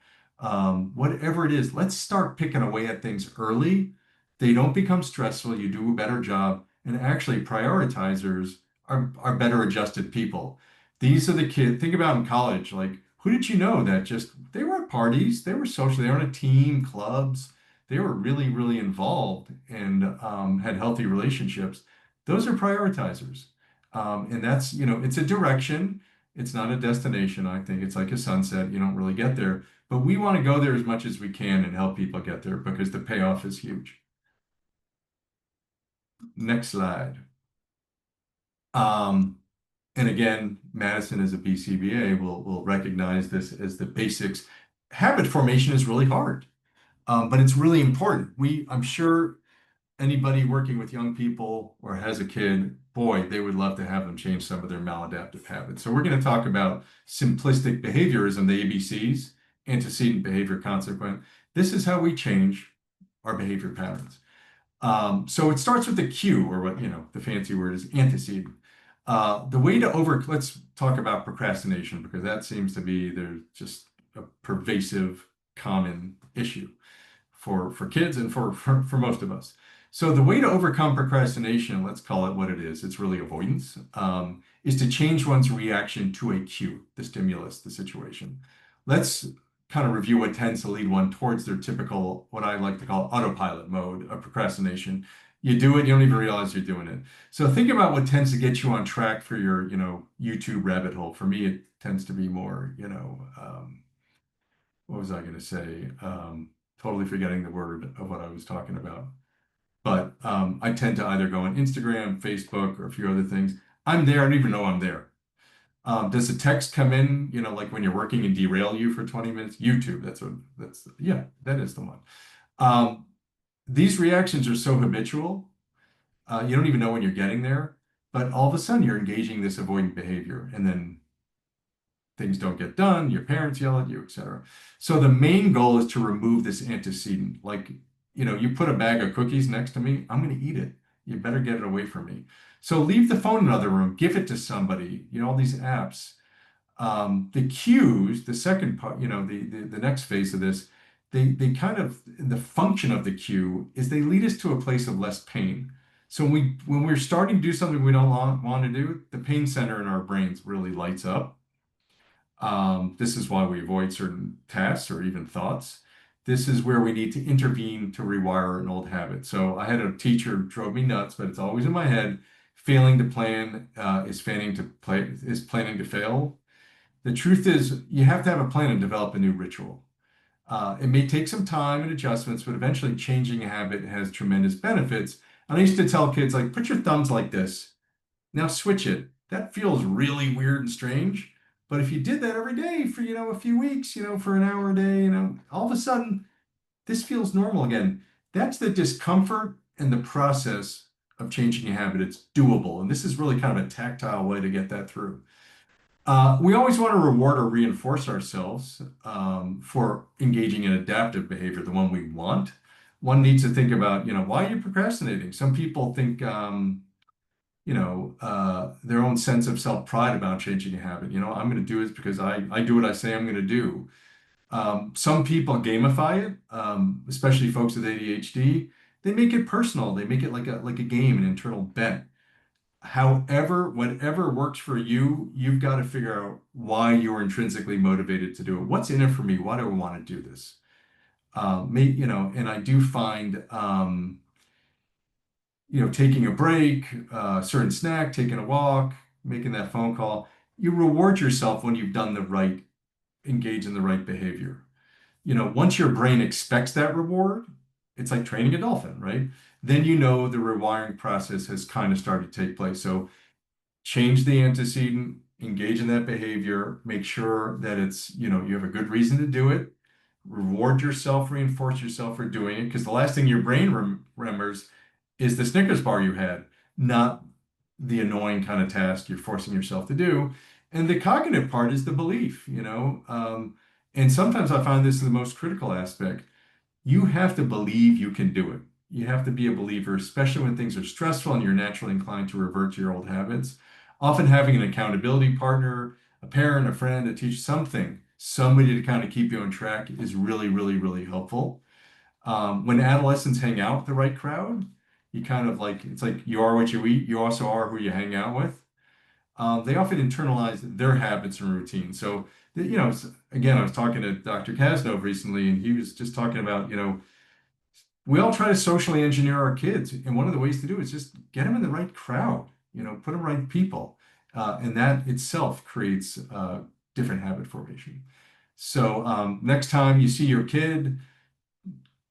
whatever it is. Let's start picking away at things early. They don't become stressful. You do a better job. And actually, prioritizers are better adjusted people. These are the kids. Think about in college, like who did you know that just they were at parties, they were social, they were in a team, clubs, they were really, really involved and had healthy relationships. Those are prioritizers. And that's, it's a direction. It's not a destination. I think it's like a sunset. You don't really get there, but we want to go there as much as we can and help people get there because the payoff is huge. Next slide. Um, and again, Madison as a BCBA will recognize this as the basics. Habit formation is really hard, but it's really important. I'm sure anybody working with young people or has a kid, boy, they would love to have them change some of their maladaptive habits. So we're going to talk about simplistic behaviorism, the ABCs, antecedent, behavior, consequent. This is how we change our behavior patterns. So it starts with the cue, or what, the fancy word is antecedent. Let's talk about procrastination because that seems to be there's just a pervasive common issue for kids and for most of us. So the way to overcome procrastination, let's call it what it is, it's really avoidance, is to change one's reaction to a cue, the stimulus, the situation. Let's kind of review what tends to lead one towards their typical, what I like to call autopilot mode of procrastination. You do it, you don't even realize you're doing it. So think about what tends to get you on track for your, YouTube rabbit hole. For me, it tends to be more, what was I going to say? Totally forgetting the word of what I was talking about. But I tend to either go on Instagram, Facebook, or a few other things. I'm there, I don't even know I'm there. Does a text come in, like when you're working and derail you for 20 minutes? YouTube, yeah, that is the one. These reactions are so habitual, you don't even know when you're getting there, but all of a sudden you're engaging this avoidant behavior, and then things don't get done, your parents yell at you, etc. So the main goal is to remove this antecedent. Like, you put a bag of cookies next to me, I'm going to eat it. You better get it away from me. So leave the phone in another room, give it to somebody, all these apps. The cues, the second part, the next phase of this, they kind of, the function of the cue is they lead us to a place of less pain. So when we're starting to do something we don't want to do, the pain center in our brains really lights up. This is why we avoid certain tasks or even thoughts. This is where we need to intervene to rewire an old habit. So I had a teacher who drove me nuts, but it's always in my head. Failing to plan is planning to fail. The truth is, you have to have a plan and develop a new ritual. It may take some time and adjustments, but eventually changing a habit has tremendous benefits. And I used to tell kids, like, put your thumbs like this. Now switch it. That feels really weird and strange. But if you did that every day for, a few weeks, for an hour a day, all of a sudden this feels normal again. That's the discomfort and the process of changing a habit. It's doable. And this is really kind of a tactile way to get that through. We always want to reward or reinforce ourselves for engaging in adaptive behavior, the one we want. One needs to think about, why are you procrastinating? Some people think, their own sense of self-pride about changing a habit. I'm going to do it because I do what I say I'm going to do. Some people gamify it, especially folks with ADHD. They make it personal. They make it like a game, an internal bet. However, whatever works for you, you've got to figure out why you're intrinsically motivated to do it. What's in it for me? Why do I want to do this? And I do find, taking a break, a certain snack, taking a walk, making that phone call, you reward yourself when you've done the right, engage in the right behavior. Once your brain expects that reward, it's like training a dolphin, right? Then the rewiring process has kind of started to take place. So change the antecedent, engage in that behavior, make sure that you have a good reason to do it, reward yourself, reinforce yourself for doing it, because the last thing your brain remembers is the Snickers bar you had, not the annoying kind of task you're forcing yourself to do. And the cognitive part is the belief, and sometimes I find this is the most critical aspect. You have to believe you can do it. You have to be a believer, especially when things are stressful and you're naturally inclined to revert to your old habits. Often having an accountability partner, a parent, a friend, a teacher, somebody to kind of keep you on track is really, really, really helpful. When adolescents hang out with the right crowd, you kind of it's like you are what you eat, you also are who you hang out with. They often internalize their habits and routines. So, again, I was talking to Dr. Kasnov recently, and he was just talking about, we all try to socially engineer our kids. And one of the ways to do it is just get them in the right crowd, put them right people. And that itself creates different habit formation. So, next time you see your kid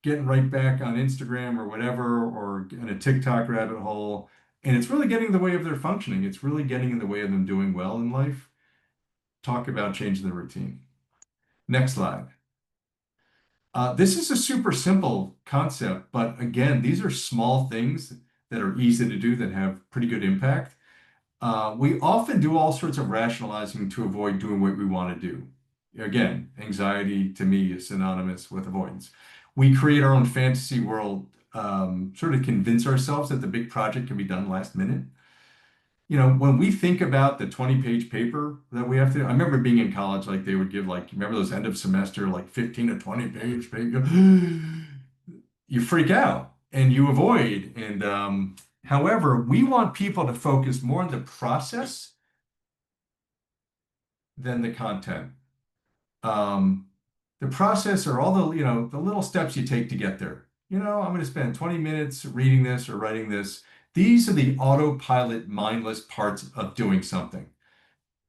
getting right back on Instagram or whatever, or in a TikTok rabbit hole, and it's really getting in the way of their functioning. It's really getting in the way of them doing well in life. Talk about changing the routine. Next slide. This is a super simple concept, but again, these are small things that are easy to do that have pretty good impact. We often do all sorts of rationalizing to avoid doing what we want to do. Again, anxiety to me is synonymous with avoidance. We create our own fantasy world, sort of convince ourselves that the big project can be done last minute. When we think about the 20-page paper that we have to, I remember being in college, like they would give remember those end of semester, like 15 to 20-page paper. You freak out and you avoid. And however, we want people to focus more on the process than the content. Um, the process are all the little steps you take to get there. I'm going to spend 20 minutes reading this or writing this. These are the autopilot, mindless parts of doing something.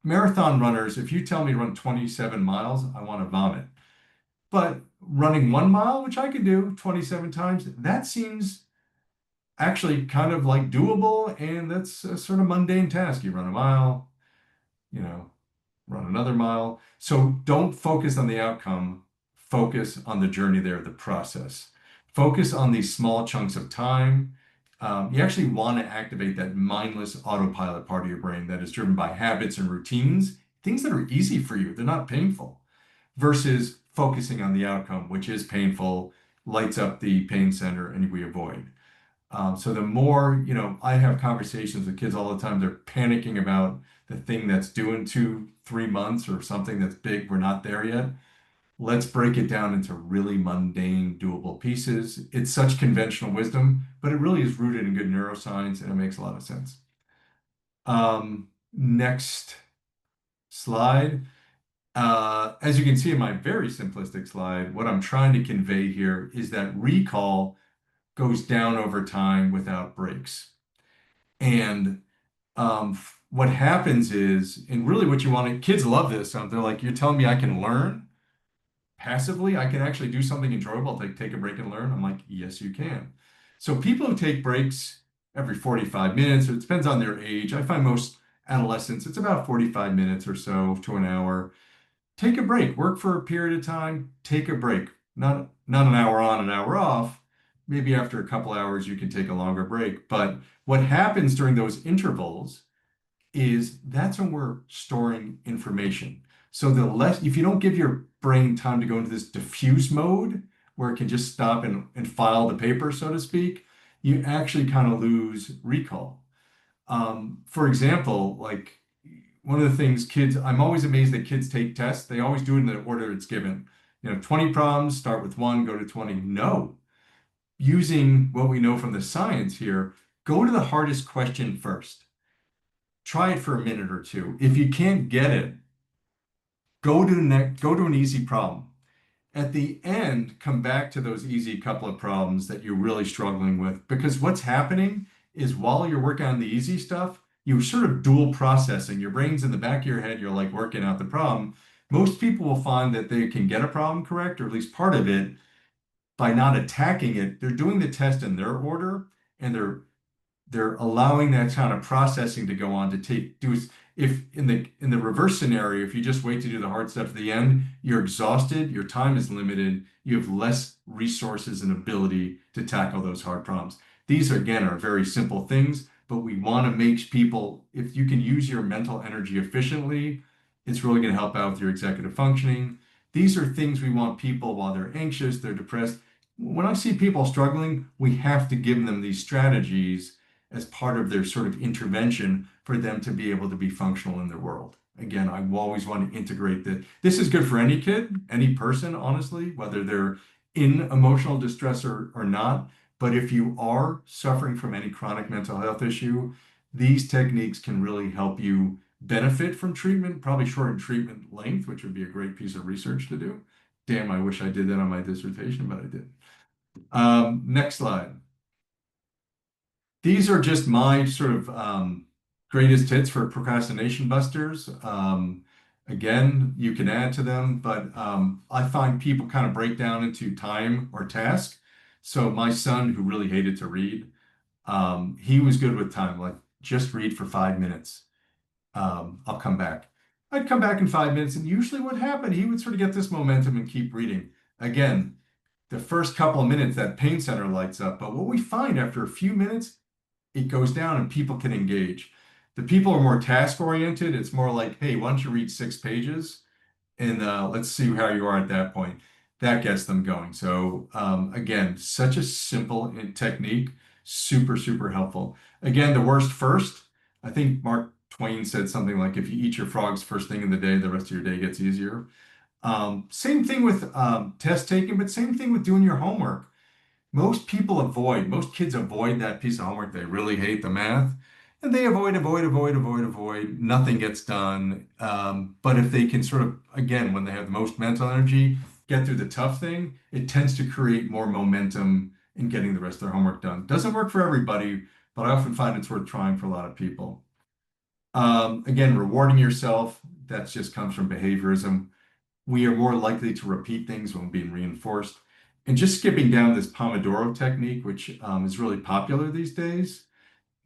Marathon runners, if you tell me to run 27 miles, I want to vomit. But running 1 mile, which I could do 27 times, that seems actually kind of like doable, and that's a sort of mundane task. You run a mile, you know, run another mile. So don't focus on the outcome, focus on the journey there, the process. Focus on these small chunks of time. You actually want to activate that mindless autopilot part of your brain that is driven by habits and routines, things that are easy for you, they're not painful, versus focusing on the outcome, which is painful, lights up the pain center, and we avoid. So the more, I have conversations with kids all the time, they're panicking about the thing that's due in 2, 3 months or something that's big, we're not there yet. Let's break it down into really mundane, doable pieces. It's such conventional wisdom, but it really is rooted in good neuroscience and it makes a lot of sense. Next slide. As you can see in my very simplistic slide, what I'm trying to convey here is that recall goes down over time without breaks. And what happens is, and really what you want to, kids love this. They're like, you're telling me I can learn passively? I can actually do something enjoyable, like take a break and learn? I'm like, yes, you can. So people who take breaks every 45 minutes, it depends on their age. I find most adolescents, it's about 45 minutes or so to an hour. Take a break, work for a period of time, take a break. Not an hour on, an hour off. Maybe after a couple hours you can take a longer break. But what happens during those intervals is that's when we're storing information. So the less, if you don't give your brain time to go into this diffuse mode where it can just stop and file the paper, so to speak, you actually kind of lose recall. For example, like one of the things kids, I'm always amazed that kids take tests. They always do it in the order it's given. 20 problems, start with one, go to 20. No, using what we know from the science here, go to the hardest question first. Try it for a minute or two. If you can't get it, go to an easy problem. At the end, come back to those easy couple of problems that you're really struggling with. Because what's happening is while you're working on the easy stuff, you're sort of dual processing. Your brain's in the back of your head, you're like working out the problem. Most people will find that they can get a problem correct, or at least part of it, by not attacking it. They're doing the test in their order, and they're allowing that kind of processing to go on to take do if in the reverse scenario, if you just wait to do the hard stuff at the end, you're exhausted, your time is limited, you have less resources and ability to tackle those hard problems. These again are very simple things, but we want to make people, if you can use your mental energy efficiently, it's really going to help out with your executive functioning. These are things we want people while they're anxious, they're depressed. When I see people struggling, we have to give them these strategies as part of their sort of intervention for them to be able to be functional in their world. Again, I always want to integrate that. This is good for any kid, any person, honestly, whether they're in emotional distress or not. But if you are suffering from any chronic mental health issue, these techniques can really help you benefit from treatment, probably shorten treatment length, which would be a great piece of research to do. Damn, I wish I did that on my dissertation, but I did. Next slide. These are just my sort of greatest hits for procrastination busters. Again, you can add to them, but I find people kind of break down into time or task. So my son, who really hated to read, he was good with time, like just read for 5 minutes. I'll come back. I'd come back in 5 minutes, and usually what happened, he would sort of get this momentum and keep reading. Again, the first couple of minutes, that pain center lights up. But what we find after a few minutes, it goes down and people can engage. The people are more task oriented. It's more like, hey, why don't you read 6 pages and let's see how you are at that point. That gets them going. So again, such a simple technique, super, super helpful. Again, the worst first. I think Mark Twain said something like, if you eat your frogs first thing in the day, the rest of your day gets easier. Same thing with test taking, but same thing with doing your homework. Most kids avoid that piece of homework. They really hate the math. And they avoid. Nothing gets done. But if they can sort of, again, when they have the most mental energy, get through the tough thing, it tends to create more momentum in getting the rest of their homework done. Doesn't work for everybody, but I often find it's worth trying for a lot of people. Again, rewarding yourself, that just comes from behaviorism. We are more likely to repeat things when being reinforced. And just skipping down this Pomodoro technique, which is really popular these days.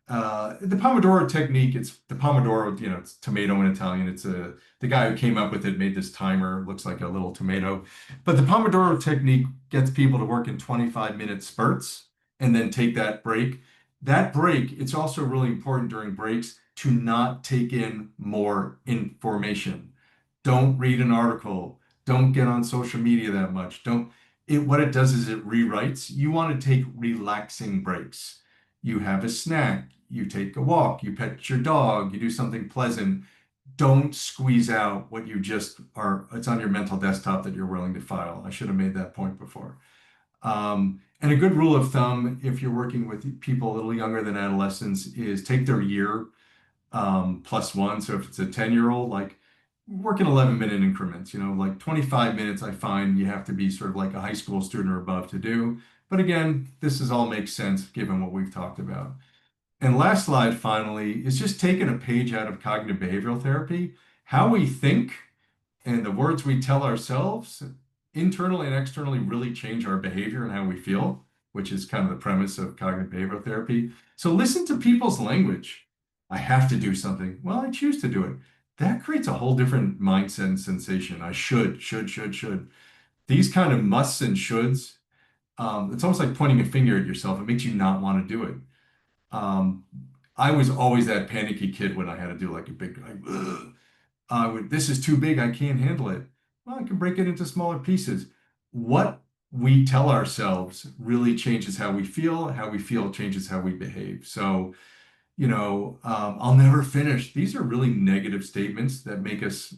The Pomodoro technique, it's the Pomodoro, it's tomato in Italian. It's the guy who came up with it made this timer, looks like a little tomato. But the Pomodoro technique gets people to work in 25-minute spurts and then take that break. That break, it's also really important during breaks to not take in more information. Don't read an article. Don't get on social media that much. Don't what it does is it rewrites. You want to take relaxing breaks. You have a snack, you take a walk, you pet your dog, you do something pleasant. Don't squeeze out what you just are, it's on your mental desktop that you're willing to file. I should have made that point before. And a good rule of thumb, if you're working with people a little younger than adolescents, is take their year +1. So if it's a 10-year-old, like work in 11-minute increments, like 25 minutes, I find you have to be sort of like a high school student or above to do. But again, this is all makes sense given what we've talked about. And last slide, finally, is just taking a page out of cognitive behavioral therapy. How we think and the words we tell ourselves internally and externally really change our behavior and how we feel. which is kind of the premise of cognitive behavioral therapy. So listen to people's language. I have to do something. Well, I choose to do it. That creates a whole different mindset and sensation. I should. These kind of musts and shoulds, it's almost like pointing a finger at yourself. It makes you not want to do it. Um, I was always that panicky kid when I had to do like a big, like, ugh, this is too big, I can't handle it. Well, I can break it into smaller pieces. What we tell ourselves really changes how we feel changes how we behave. So, I'll never finish. These are really negative statements that make us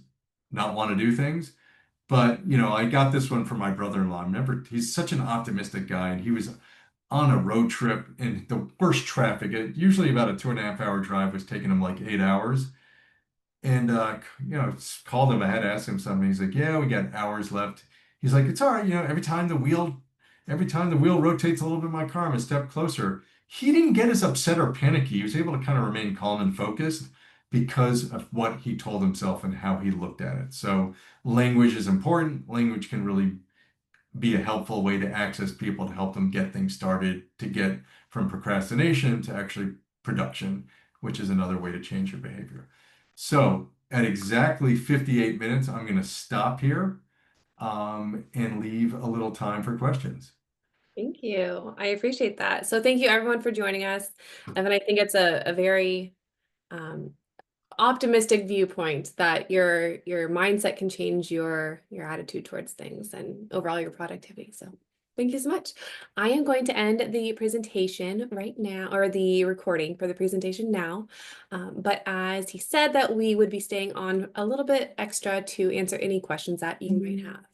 not want to do things. But, I got this one from my brother-in-law. Remember, he's such an optimistic guy, and he was on a road trip in the worst traffic. Usually about a 2.5 hour drive was taking him like 8 hours. And called him. I had to ask him something. He's like, "Yeah, we got hours left." He's like, "It's all right. Every time the wheel rotates a little bit, my car, I'm a step closer." He didn't get as upset or panicky. He was able to kind of remain calm and focused because of what he told himself and how he looked at it. So language is important. Language can really be a helpful way to access people to help them get things started, to get from procrastination to actually production, which is another way to change your behavior. So at exactly 58 minutes, I'm going to stop here and leave a little time for questions. Thank you. I appreciate that. So thank you everyone for joining us. And then I think it's a very um, optimistic viewpoint that your mindset can change your attitude towards things and overall your productivity. So thank you so much. I am going to end the presentation right now, or the recording for the presentation now. But as he said that we would be staying on a little bit extra to answer any questions that you might have.